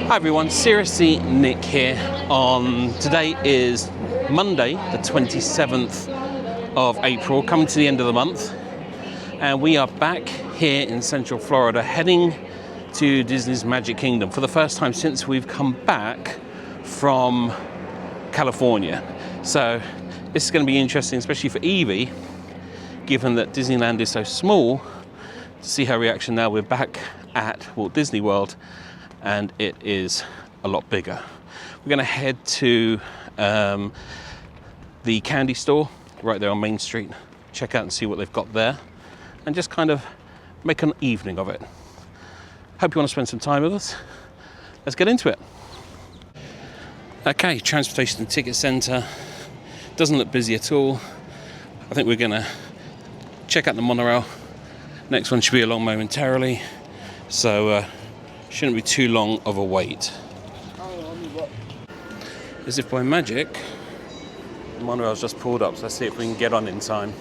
Hi everyone, seriously Nick here. Today is Monday the 27th of April, coming to the end of the month, and we are back here in Central Florida heading to Disney's Magic Kingdom for the first time since we've come back from California. So this is going to be interesting, especially for Evie, given that Disneyland is so small, to see her reaction now we're back at Walt Disney World and it is a lot bigger. We're going to head to the candy store right there on Main Street, check out and see what they've got there, and just kind of make an evening of it. Hope you want to spend some time with us. Let's get into it. Okay, transportation and ticket centre. Doesn't look busy at all. I think we're going to check out the monorail. Next one should be along momentarily, so shouldn't be too long of a wait. As if by magic, the monorail's just pulled up, so let's see if we can get on in time.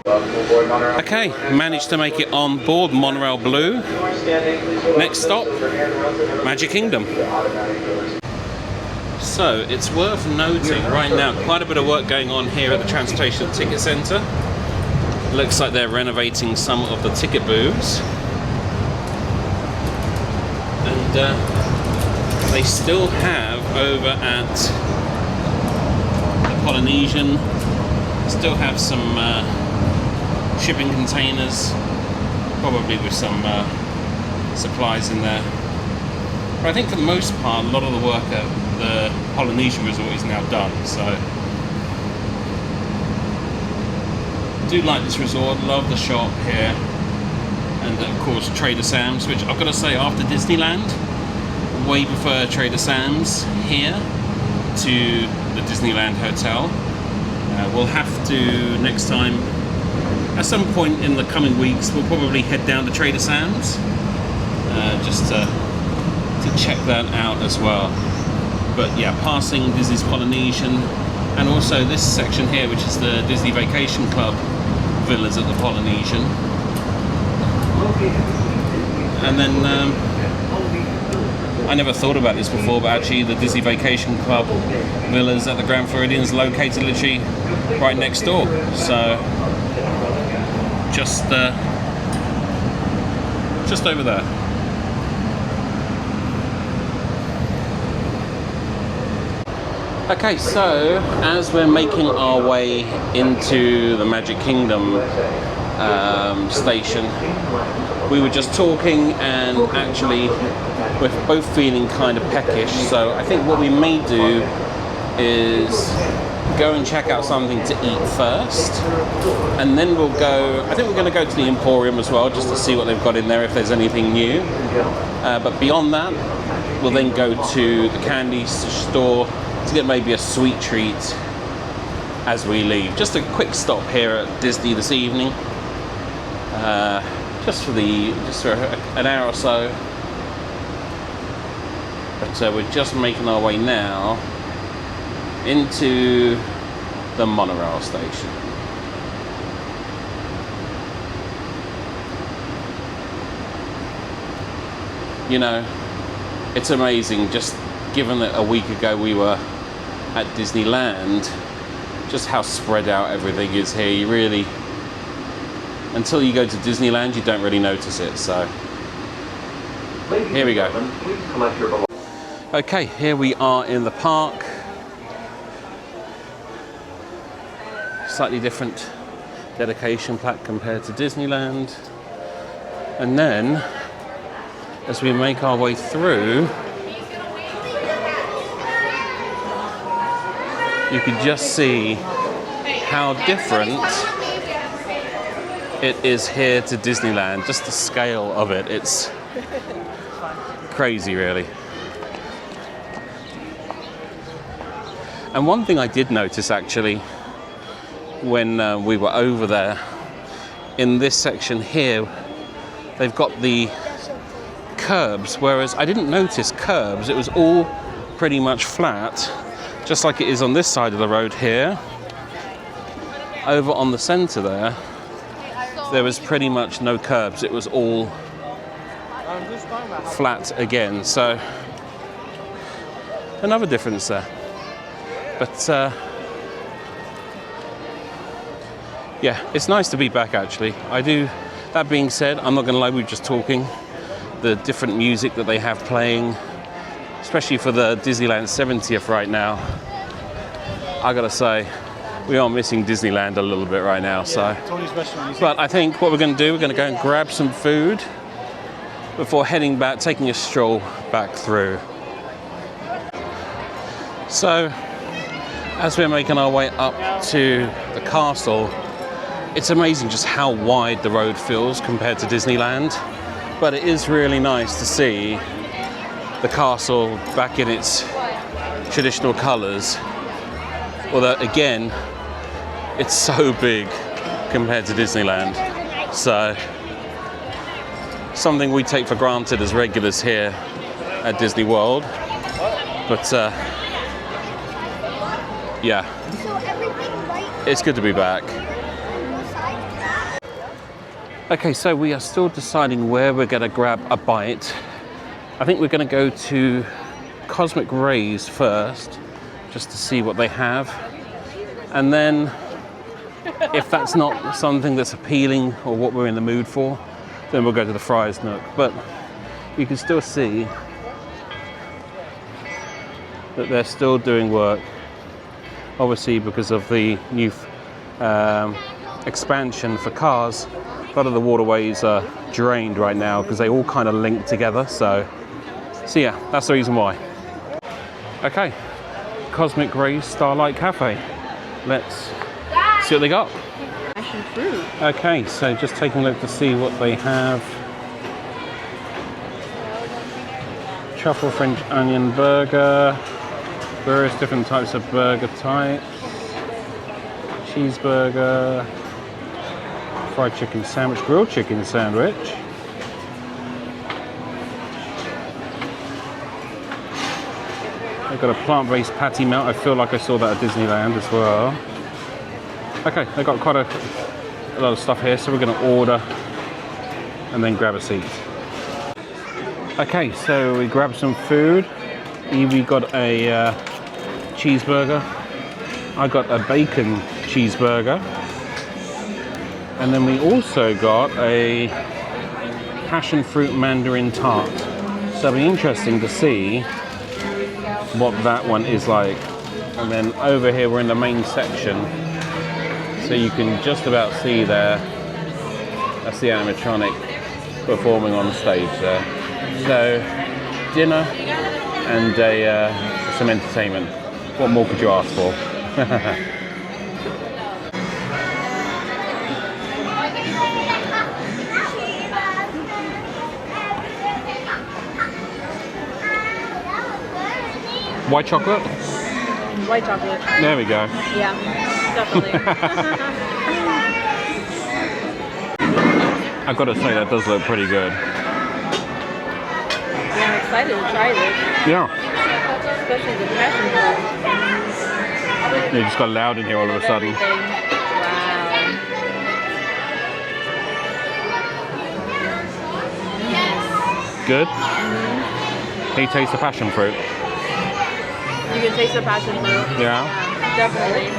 Okay, managed to make it on board Monorail Blue. Next stop, Magic Kingdom. So it's worth noting right now, quite a bit of work going on here at the Transportation Ticket Centre. Looks like they're renovating some of the ticket booths. And they still have over at the Polynesian, still have some shipping containers, probably with some supplies in there. But I think for the most part, a lot of the work at the Polynesian resort is now done. So I do like this resort, love the shop here, and of course Trader Sam's, which I've got to say, after Disneyland, way prefer Trader Sam's here to the Disneyland Hotel. We'll have to, next time, at some point in the coming weeks, we'll probably head down to Trader Sam's just to check that out as well. But yeah, passing Disney's Polynesian, and also this section here, which is the Disney Vacation Club villas at the Polynesian. And then I never thought about this before, but actually the Disney Vacation Club villas at the Grand Floridian is located literally right next door. So just over there. Okay, so as we're making our way into the Magic Kingdom station, we were just talking, and actually we're both feeling kind of peckish, so I think what we may do is go and check out something to eat first, and then we'll go, I think we're going to go to the Emporium as well, just to see what they've got in there, if there's anything new. But beyond that, we'll then go to the candy store to get maybe a sweet treat as we leave. Just a quick stop here at Disney this evening, just for an hour or so. But we're just making our way now into the monorail station. You know, it's amazing, just given that a week ago we were at Disneyland, just how spread out everything is here. You really, until you go to Disneyland, you don't really notice it. So here we go. Okay, here we are in the park. Slightly different dedication plaque compared to Disneyland. And then, as we make our way through, you can just see how different it is here to Disneyland. Just the scale of it, it's crazy really. And one thing I did notice actually when we were over there, in this section here, they've got the curbs, whereas I didn't notice curbs. It was all pretty much flat, just like it is on this side of the road here. Over on the centre there was pretty much no curbs. It was all flat again. So another difference there. But yeah, it's nice to be back actually. I do. That being said, I'm not going to lie, we were just talking. The different music that they have playing, especially for the Disneyland 70th right now. I gotta say, we are missing Disneyland a little bit right now. So, but I think what we're going to do, we're going to go and grab some food before heading back, taking a stroll back through. So, as we're making our way up to the castle, it's amazing just how wide the road feels compared to Disneyland. But it is really nice to see the castle back in its traditional colours. Although again, it's so big compared to Disneyland. So, something we take for granted as regulars here at Disney World. But yeah, it's good to be back. Okay, so we are still deciding where we're going to grab a bite. I think we're going to go to Cosmic Rays first, just to see what they have. And then, if that's not something that's appealing or what we're in the mood for, then we'll go to the Friars Nook. But you can still see that they're still doing work. Obviously, because of the new expansion for cars, a lot of the waterways are drained right now because they all kind of link together. So yeah, that's the reason why. Okay, Cosmic Rays Starlight Cafe. Let's see what they got. Passion fruit. Okay, so just taking a look to see what they have. Truffle French onion burger. Various different types of burger types. Cheeseburger. Fried chicken sandwich, grilled chicken sandwich. They've got a plant-based patty melt. I feel like I saw that at Disneyland as well. Okay, they've got quite a lot of stuff here, so we're going to order and then grab a seat. Okay, so we grabbed some food. Evie got a cheeseburger. I got a bacon cheeseburger. And then we also got a passion fruit mandarin tart. So it'll be interesting to see what that one is like. And then over here we're in the main section. So you can just about see there, that's the animatronic performing on stage there. So dinner and some entertainment. What more could you ask for? White chocolate? White chocolate. There we go. Yeah, definitely. I've got to say, that does look pretty good. Yeah, I'm excited to try this. Yeah. Especially the passion fruit. It just got loud in here all of a sudden. Wow. Good? Can you taste the passion fruit? You can taste the passion fruit. Yeah? Definitely.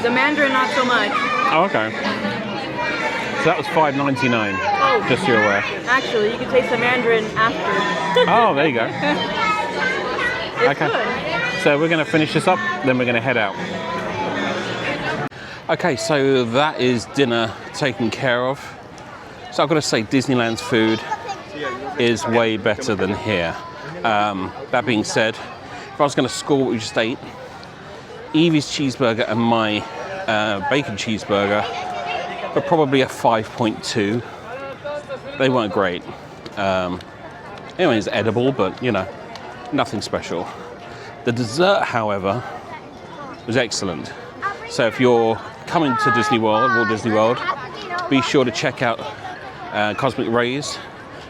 The mandarin, not so much. Oh, okay. So that was $5.99. Oh. Just so you're aware. Actually, you can taste the mandarin after. Oh, there you go. It's Okay. good. So we're going to finish this up, then we're going to head out. Okay, so that is dinner taken care of. So I've got to say, Disneyland's food is way better than here. That being said, if I was going to score what we just ate, Evie's cheeseburger and my bacon cheeseburger were probably a 5.2. They weren't great. Anyway, it's edible, but you know, nothing special. The dessert, however, was excellent. So if you're coming to Disney World, Walt Disney World, be sure to check out Cosmic Rays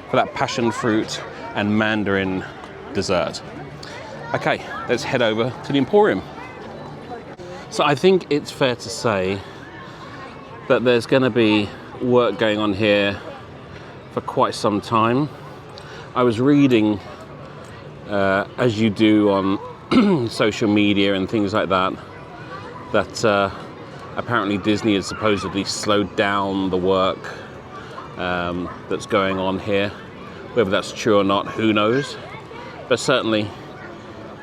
for that passion fruit and mandarin dessert. Okay, let's head over to the Emporium. So I think it's fair to say that there's going to be work going on here for quite some time. I was reading, as you do on social media and things like that, that apparently Disney has supposedly slowed down the work that's going on here. Whether that's true or not, who knows? But certainly,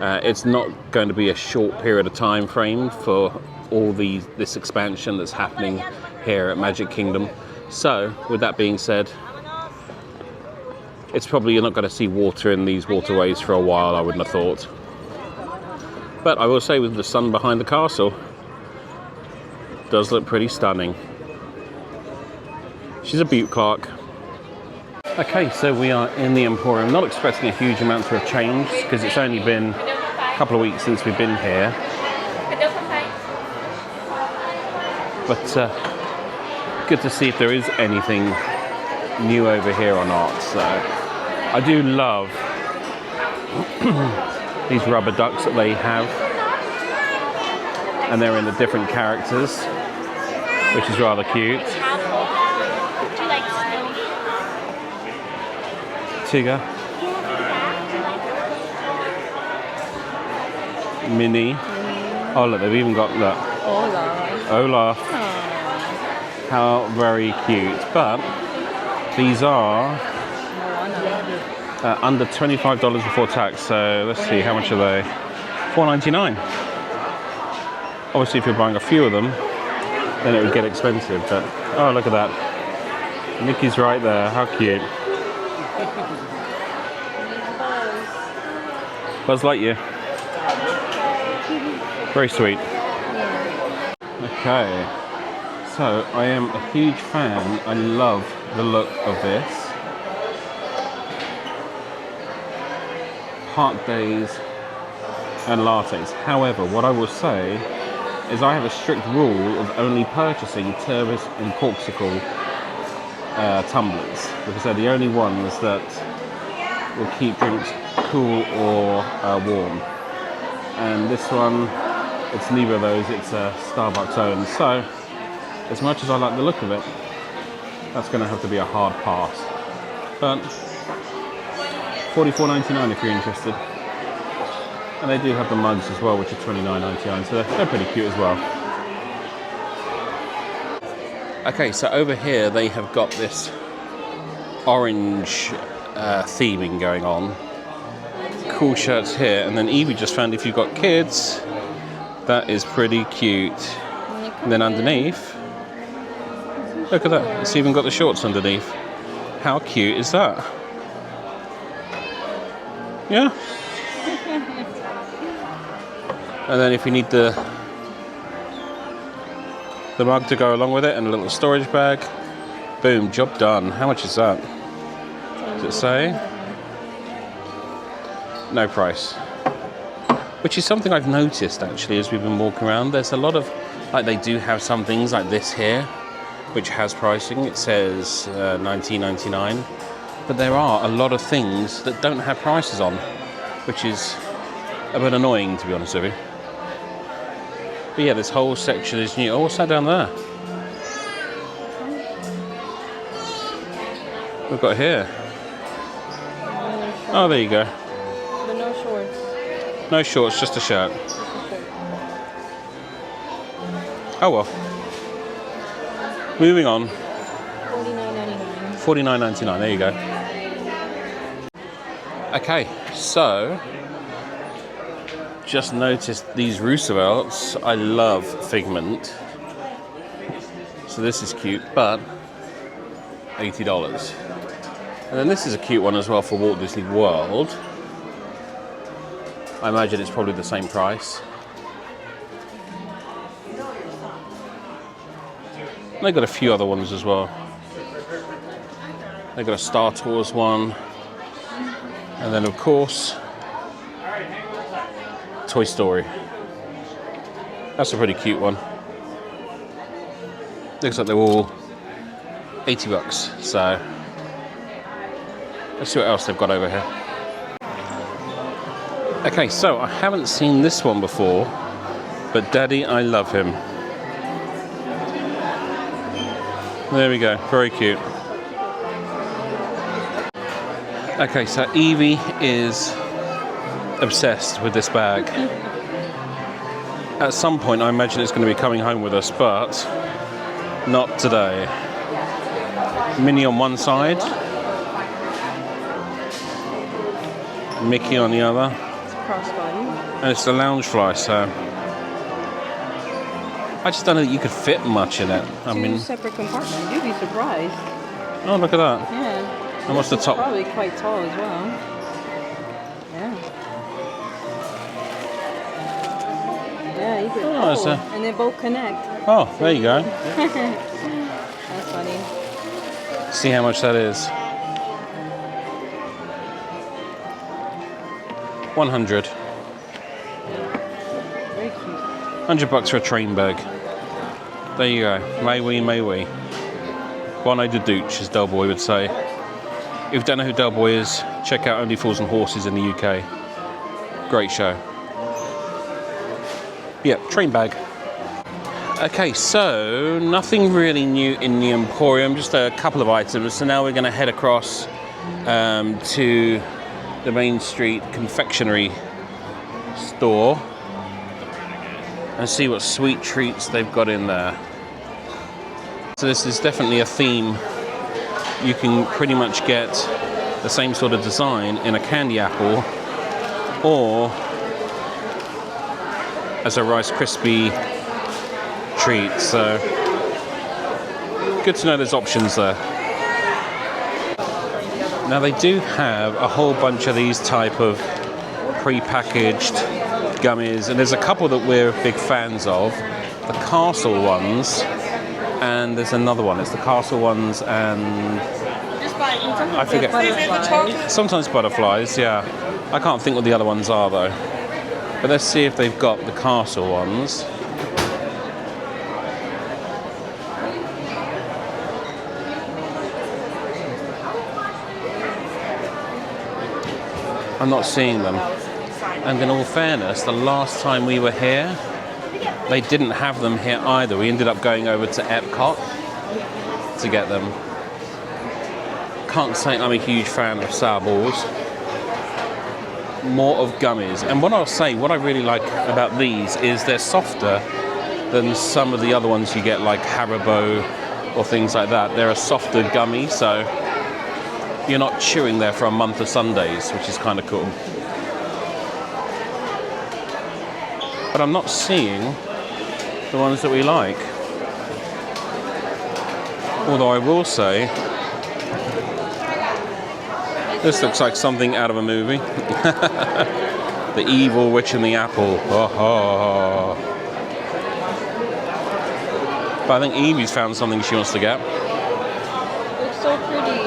it's not going to be a short period of time frame for all this expansion that's happening here at Magic Kingdom. So, with that being said, it's probably you're not going to see water in these waterways for a while, I wouldn't have thought. But I will say, with the sun behind the castle, does look pretty stunning. She's a beaut, Clark. Okay, so we are in the Emporium. Not expecting a huge amount of change because it's only been a couple of weeks since we've been here. But good to see if there is anything new over here or not. So I do love these rubber ducks that they have, and they're in the different characters, which is rather cute. Tigger, Minnie. Oh look, they've even got Olaf. How very cute. But these are under $25 before tax. So let's see, how much are they? $4.99. Obviously, if you're buying a few of them, then it would get expensive. But oh, look at that. Mickey's right there. How cute. Buzz Lightyear. Very sweet. Okay, so I am a huge fan. I love the look of this. Park days and lattes. However, what I will say is I have a strict rule of only purchasing Turvis and Corksicle tumblers, because they're the only ones that will keep drinks cool or warm. And this one, it's neither of those, it's a Starbucks own. So, as much as I like the look of it, that's going to have to be a hard pass. But $44.99 if you're interested. And they do have the mugs as well, which are $29.99, so they're pretty cute as well. Okay, so over here they have got this orange theming going on. Cool shirts here, and then Evie just found if you've got kids, that is pretty cute. And then underneath, look at that, it's even got the shorts underneath. How cute is that? Yeah. And then if you need the mug to go along with it and a little storage bag, boom, job done. How much is that? Does it say? No price. Which is something I've noticed actually as we've been walking around. There's a lot of, like, they do have some things like this here, which has pricing. It says $19.99, but there are a lot of things that don't have prices on, which is a bit annoying, to be honest with you. But yeah, this whole section is new. Oh, what's that down there? We've got here. Oh, there you go. But no shorts. No shorts, just a shirt. Oh well. Moving on. $49.99. There you go. Okay, so just noticed these Roosevelts. I love Figment. So this is cute, but $80. And then this is a cute one as well for Walt Disney World. I imagine it's probably the same price. And they got a few other ones as well. They got a Star Tours one. And then of course, Toy Story. That's a pretty cute one. Looks like they're all $80, so let's see what else they've got over here. Okay, so I haven't seen this one before, but Daddy, I love him. There we go, very cute. Okay, so Evie is obsessed with this bag. At some point, I imagine it's going to be coming home with us, but not today. Minnie on one side, Mickey on the other, It's a crossbody. and it's the Loungefly, so I just don't know that you could fit much in it. I Two mean, separate compartments. You'd be surprised. oh, look at that. Yeah. And what's the It's top? probably quite tall as well. Yeah. Yeah, you could. Oh, it's a- and they both connect. Oh, there you go. That's funny. See how much that is. 100. Very cute. $100 for a train bag. There you go. May we, may we. Bono de Douche, as Del Boy would say. If you don't know who Del Boy is, check out Only Fools and Horses in the UK. Great show. Yep, train bag. Okay, so nothing really new in the Emporium, just a couple of items. So now we're going to head across to the Main Street Confectionery store and see what sweet treats they've got in there. So this is definitely a theme. You can pretty much get the same sort of design in a candy apple or as a Rice Krispie treat. So good to know there's options there. Now they do have a whole bunch of these type of pre-packaged gummies, and there's a couple that we're big fans of. The Castle ones, and there's another one. It's the Castle ones and I forget. Sometimes butterflies, yeah. I can't think what the other ones are though. But let's see if they've got the Castle ones. I'm not seeing them. And in all fairness, the last time we were here, they didn't have them here either. We ended up going over to Epcot to get them. Can't say I'm a huge fan of sour balls. More of gummies. And what I'll say, what I really like about these is they're softer than some of the other ones you get, like Haribo or things like that. They're a softer gummy, so you're not chewing there for a month of Sundays, which is kind of cool. But I'm not seeing the ones that we like. Although I will say, this looks like something out of a movie. The Evil Witch and the Apple. Oh. But I think Evie's found something she wants to get. Looks so pretty.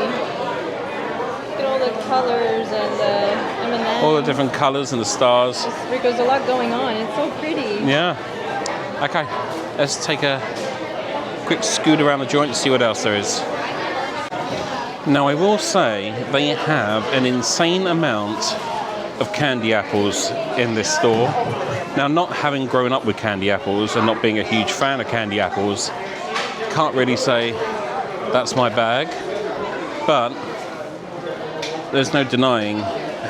Look at all the colors and the M&Ms. All the different colors and the stars. There's a lot going on. It's so pretty. Yeah. Okay, let's take a quick scoot around the joint and see what else there is. Now I will say they have an insane amount of candy apples in this store. Now, not having grown up with candy apples and not being a huge fan of candy apples, can't really say that's my bag, but there's no denying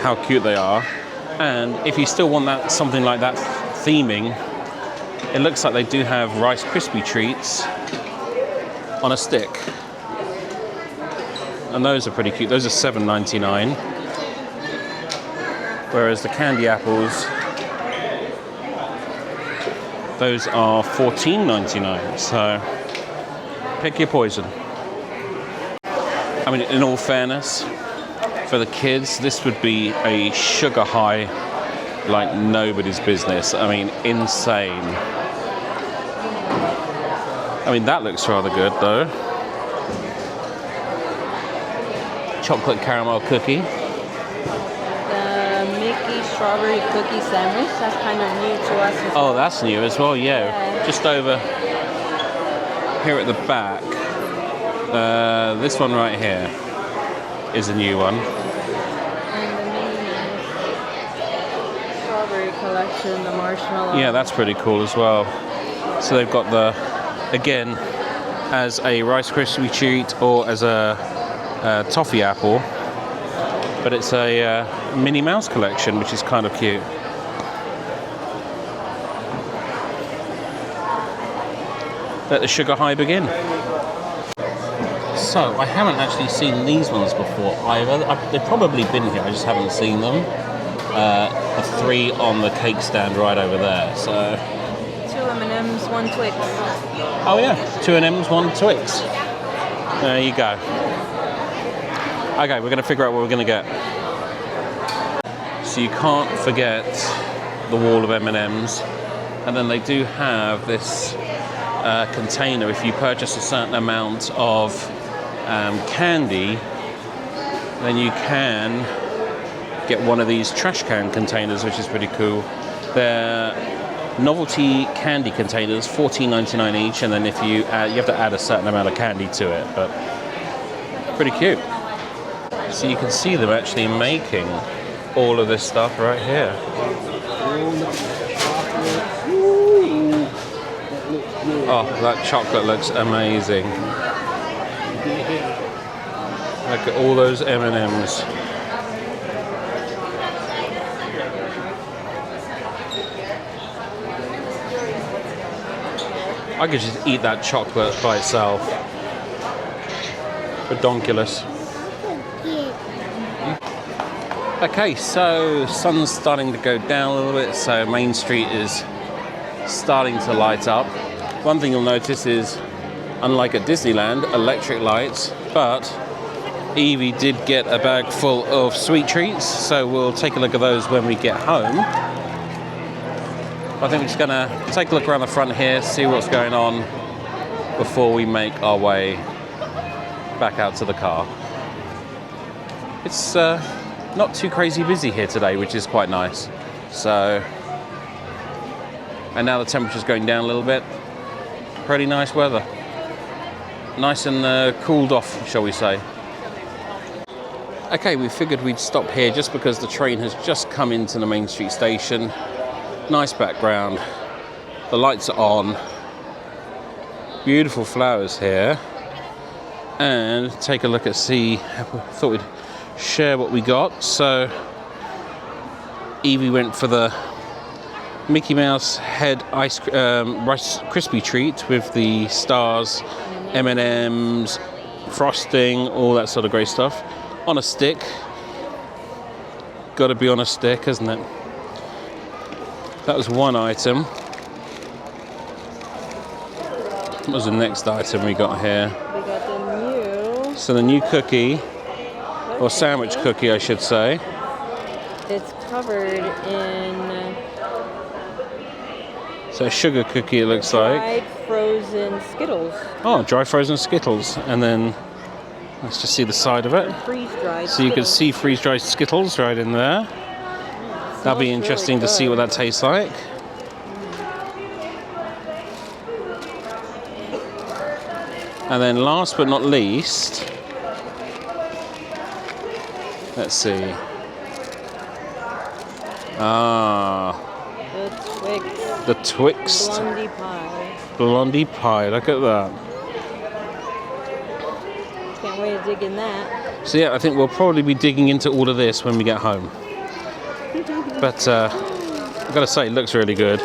how cute they are. And if you still want that something like that theming, it looks like they do have Rice Krispie treats on a stick. And those are pretty cute. Those are $7.99. Whereas the candy apples, those are $14.99. So pick your poison. I mean, in all fairness, for the kids, this would be a sugar high like nobody's business. I mean, insane. I mean, that looks rather good though. Chocolate caramel cookie. The Mickey strawberry cookie sandwich. That's kind of new to us. Oh, that's new as well, yeah. Just over here at the back. This one right here is a new one. And the mini strawberry collection, the marshmallow. Yeah, that's pretty cool as well. So they've got the, again, as a Rice Krispie treat or as a toffee apple. but it's a Minnie Mouse collection, which is kind of cute. Let the sugar high begin. So, I haven't actually seen these ones before either. They've probably been here, I just haven't seen them. The 3 on the cake stand right over there. So 2 M&Ms, 1 Twix. oh yeah, 2 M&Ms, 1 Twix. There you go. Okay, we're going to figure out what we're going to get. So you can't forget the wall of M&Ms, and then they do have this container. If you purchase a certain amount of candy, then you can get one of these trash can containers, which is pretty cool. They're novelty candy containers, $14.99 each, and then if you have to add a certain amount of candy to it, but pretty cute. So you can see them actually making all of this stuff right here. Oh, that chocolate looks amazing. Look at all those M&Ms. I could just eat that chocolate by itself. Redonkulous. Okay, so sun's starting to go down a little bit, so Main Street is starting to light up. One thing you'll notice is, unlike at Disneyland, electric lights, but Evie did get a bag full of sweet treats, so we'll take a look at those when we get home. I think we're just gonna take a look around the front here, see what's going on before we make our way back out to the car. It's not too crazy busy here today, which is quite nice. So, and now the temperature's going down a little bit. Pretty nice weather. Nice and cooled off, shall we say. Okay, we figured we'd stop here just because the train has just come into the Main Street station. Nice background. The lights are on. Beautiful flowers here. And take a look at thought we'd share what we got. So Evie went for the Mickey Mouse head Rice Krispie treat with the stars, M&Ms, frosting, all that sort of great stuff on a stick. Got to be on a stick, isn't it? That was one item. What was the next item we got here? We got the new. So the new cookie, or sandwich cookie, I should say. It's covered in. So a sugar cookie, it looks like. Dried frozen Skittles. Oh, dry frozen Skittles, and then let's just see the side of it. Freeze-dried. So you can see freeze-dried Skittles right in there. That'll be interesting to see what that tastes like. And then last but not least, let's see. The The Twix. Twix Blondie pie. Blondie pie, look at that. Can't wait to dig in that. So yeah, I think we'll probably be digging into all of this when we get home. But I've got to say, it looks really good.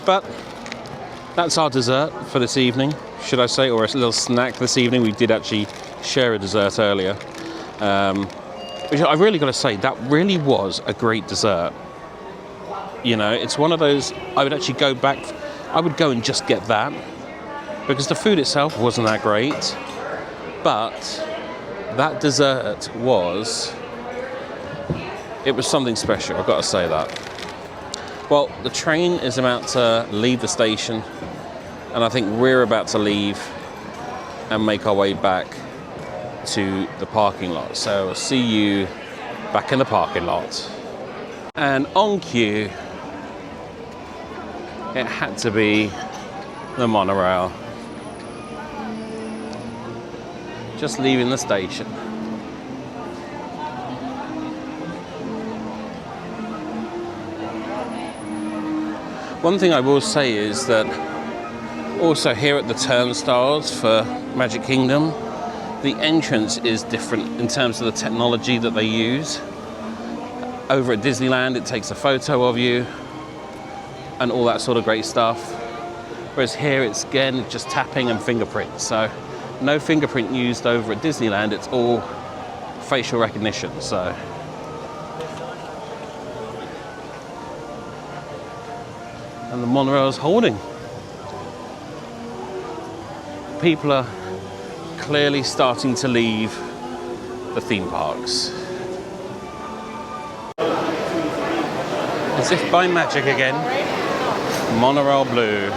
But that's our dessert for this evening, should I say, or a little snack this evening. We did actually share a dessert earlier. Which I really got to say, that really was a great dessert. You know, it's one of those, I would actually go back, I would go and just get that, because the food itself wasn't that great, but that dessert was, it was something special, I've got to say that. Well, the train is about to leave the station, and I think we're about to leave and make our way back to the parking lot. So I'll see you back in the parking lot. And on cue, it had to be the monorail. Just leaving the station. One thing I will say is that also here at the turnstiles for Magic Kingdom, The entrance is different in terms of the technology that they use. Over at Disneyland, it takes a photo of you and all that sort of great stuff. Whereas here, it's again just tapping and fingerprint. So no fingerprint used over at Disneyland, it's all facial recognition. So and the monorail's holding. People are clearly starting to leave the theme parks. As if by magic again, monorail blue.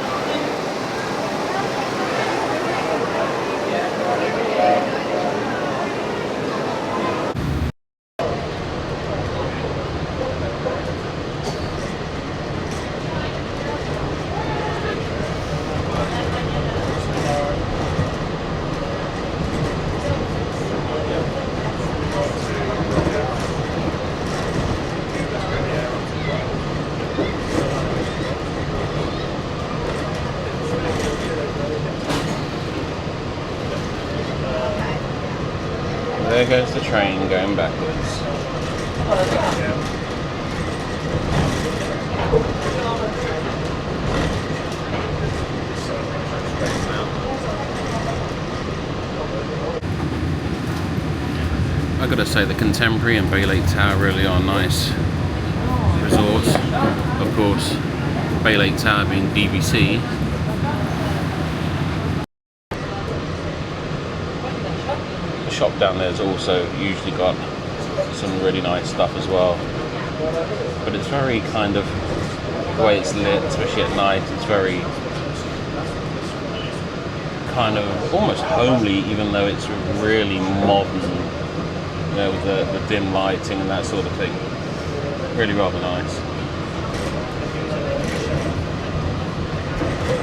There goes the train going backwards. I gotta say, the Contemporary and Bay Lake Tower really are nice resorts. Of course, Bay Lake Tower being BBC. Shop down there's also usually got some really nice stuff as well, but it's very kind of the way it's lit, especially at night. It's very kind of almost homely, even though it's really modern, you know, with the dim lighting and that sort of thing. Really rather nice.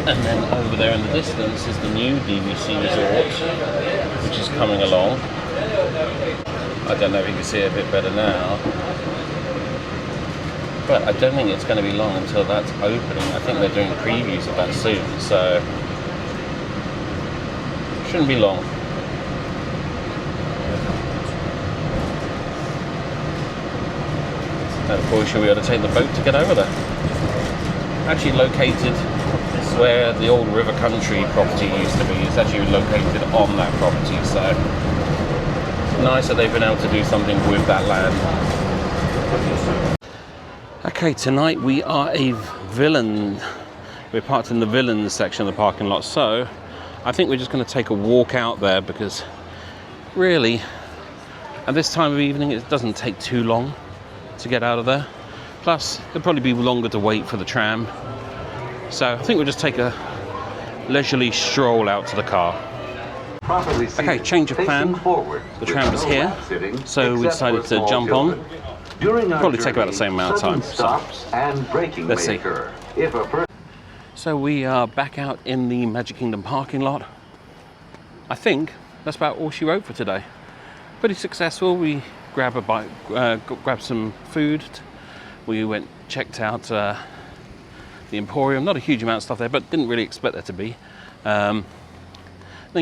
And then over there in the distance is the new DVC resort, which is coming along. I don't know if you can see it a bit better now, but I don't think it's going to be long until that's opening. I think they're doing previews of that soon, so shouldn't be long. And of course, you'll be able to take the boat to get over there. Actually located where the old River Country property used to be. It's actually located on that property, so it's nice that they've been able to do something with that land. Okay, tonight we are a villain. We're parked in the villains section of the parking lot, so I think we're just going to take a walk out there, because really at this time of evening it doesn't take too long to get out of there. Plus it'll probably be longer to wait for the tram. So I think we'll just take a leisurely stroll out to the car. Okay, change of plan. The tram was here, so we decided to jump on. Probably take about the same amount of time. So let's see. So we are back out in the Magic Kingdom parking lot. I think that's about all she wrote for today. Pretty successful. We grabbed a bite, grabbed some food. We went, checked out the Emporium. Not a huge amount of stuff there, but didn't really expect there to be. Then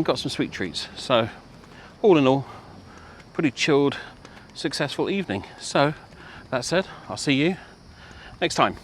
got some sweet treats. So all in all, pretty chilled, successful evening. So that said, I'll see you next time.